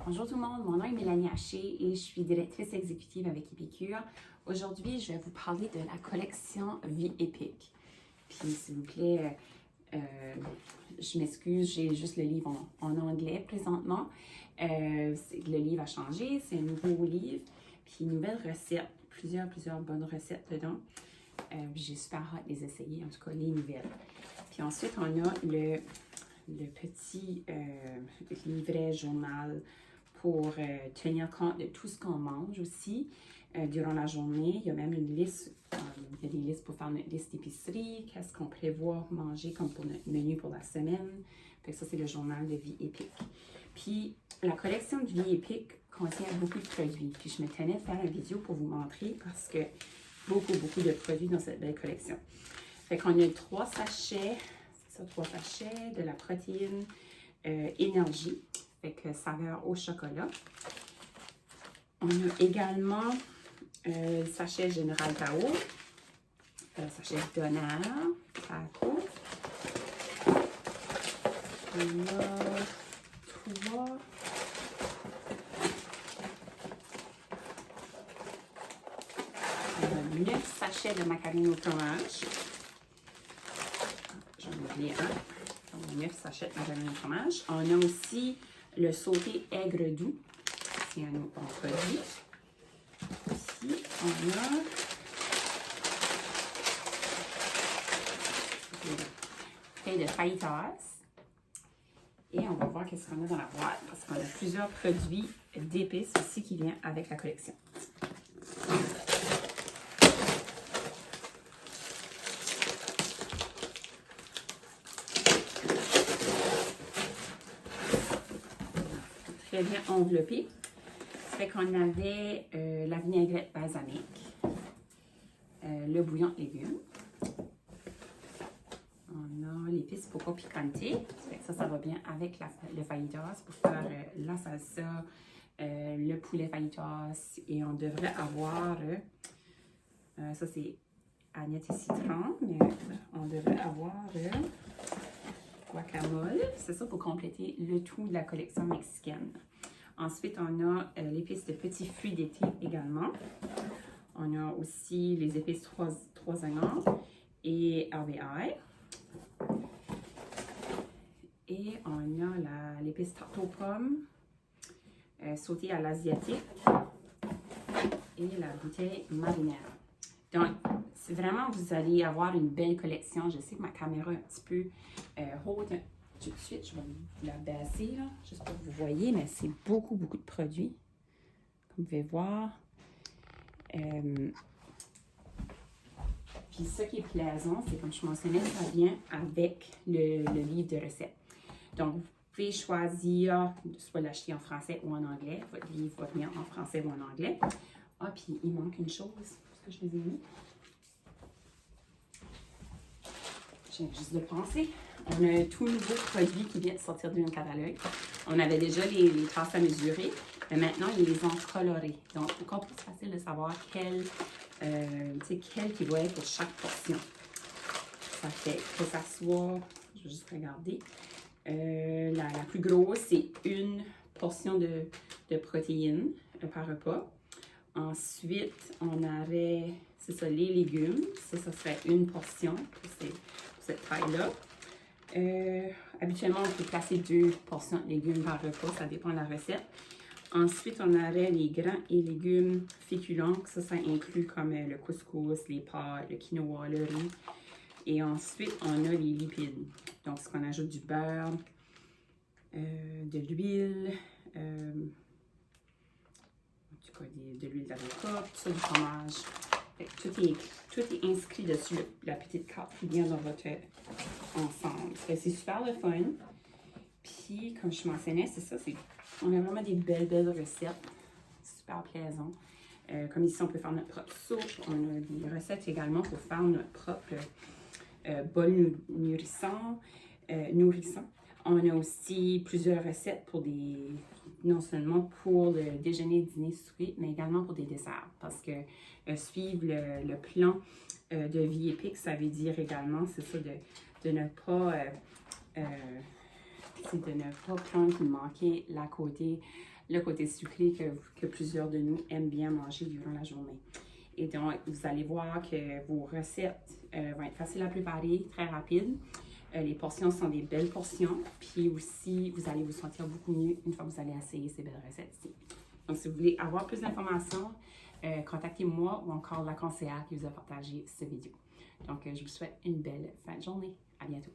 Bonjour tout le monde, mon nom est Mélanie Haché et je suis directrice exécutive avec Épicure. Aujourd'hui, je vais vous parler de la collection Vie épique. Puis, s'il vous plaît, je m'excuse, j'ai juste le livre en anglais présentement. Le livre a changé, c'est un nouveau livre, puis une nouvelle recette, plusieurs bonnes recettes dedans. J'ai super hâte de les essayer, en tout cas les nouvelles. Puis ensuite, on a le petit livret journal pour tenir compte de tout ce qu'on mange aussi durant la journée. Il y a même une liste, il y a des listes pour faire notre liste d'épicerie, qu'est-ce qu'on prévoit manger comme pour notre menu pour la semaine. Fait que ça, c'est le journal de Vie épique. Puis, la collection de Vie épique contient beaucoup de produits. Puis, je me tenais de faire une vidéo pour vous montrer parce que beaucoup de produits dans cette belle collection. Fait qu'on a 3 sachets, c'est ça, 3 sachets de la protéine énergie. Fait que saveur au chocolat. On a également sachet Général Tao, sachet Donner, Taco. On a 3 9 sachets de macaroni au fromage. J'en ai oublié un. Donc, 9 sachets de macaroni au fromage. On a aussi le sauté aigre doux. C'est un autre produit. Ici, on a bouteille de fajitas. Et on va voir qu'est-ce qu'on a dans la boîte parce qu'on a plusieurs produits d'épices aussi qui viennent avec la collection. Très bien enveloppé. Ça fait qu'on avait la vinaigrette balsamique, le bouillon de légumes. On a l'épice poco picante. Ça va bien avec le fajitas pour faire la salsa, le poulet fajitas. Et on devrait avoir, ça c'est agnette et citron, mais on devrait avoir guacamole. C'est ça pour compléter le tout de la collection mexicaine. Ensuite, on a l'épice de petits fruits d'été également. On a aussi les épices 3 oignons et RBI. Et on a l'épice tarte aux pommes sautée à l'asiatique et la bouteille marinara. Donc, c'est vraiment, vous allez avoir une belle collection. Je sais que ma caméra est un petit peu haute. Tout de suite, je vais vous la baisser, là, juste pour que vous voyez, mais c'est beaucoup de produits, comme vous pouvez voir. Puis, ce qui est plaisant, c'est comme je mentionnais, ça vient avec le livre de recettes. Donc, vous pouvez choisir soit l'acheter en français ou en anglais. Votre livre va venir en français ou en anglais. Ah, puis il manque une chose, parce que je les ai mis. J'ai juste de penser. On a un tout nouveau produit qui vient de sortir d'un catalogue. On avait déjà les tasses à mesurer, mais maintenant, ils les ont colorées. Donc, au contraire, c'est facile de savoir quel qui va être pour chaque portion. Ça fait que ça soit, je vais juste regarder, la plus grosse, c'est une portion de protéines par repas. Ensuite, on aurait, c'est ça, les légumes. Ça serait une portion pour cette taille-là. Habituellement, on peut placer 2 portions de légumes par repas, ça dépend de la recette. Ensuite, on aurait les grains et légumes féculents, ça inclut comme le couscous, les pâtes, le quinoa, le riz. Et ensuite, on a les lipides. Donc, ce qu'on ajoute du beurre, de l'huile, de l'huile d'avocat, tout ça, du fromage. Tout est inscrit dessus, la petite carte qui vient dans votre ensemble. C'est super le fun. Puis, comme je mentionnais, c'est ça, on a vraiment des belles recettes. Super plaisant. Comme ici, on peut faire notre propre soupe. On a des recettes également pour faire notre propre bol nourrissant. On a aussi plusieurs recettes pour non seulement pour le déjeuner, dîner, souper, mais également pour des desserts. Parce que suivre le plan de Vie épique, ça veut dire également, c'est ça, de ne pas prendre puis manquer l'à côté le côté sucré que plusieurs de nous aiment bien manger durant la journée. Et donc, vous allez voir que vos recettes vont être faciles à préparer, très rapides. Les portions sont des belles portions. Puis aussi, vous allez vous sentir beaucoup mieux une fois que vous allez essayer ces belles recettes-ci. Donc, si vous voulez avoir plus d'informations, contactez-moi ou encore la conseillère qui vous a partagé cette vidéo. Donc, je vous souhaite une belle fin de journée. À bientôt.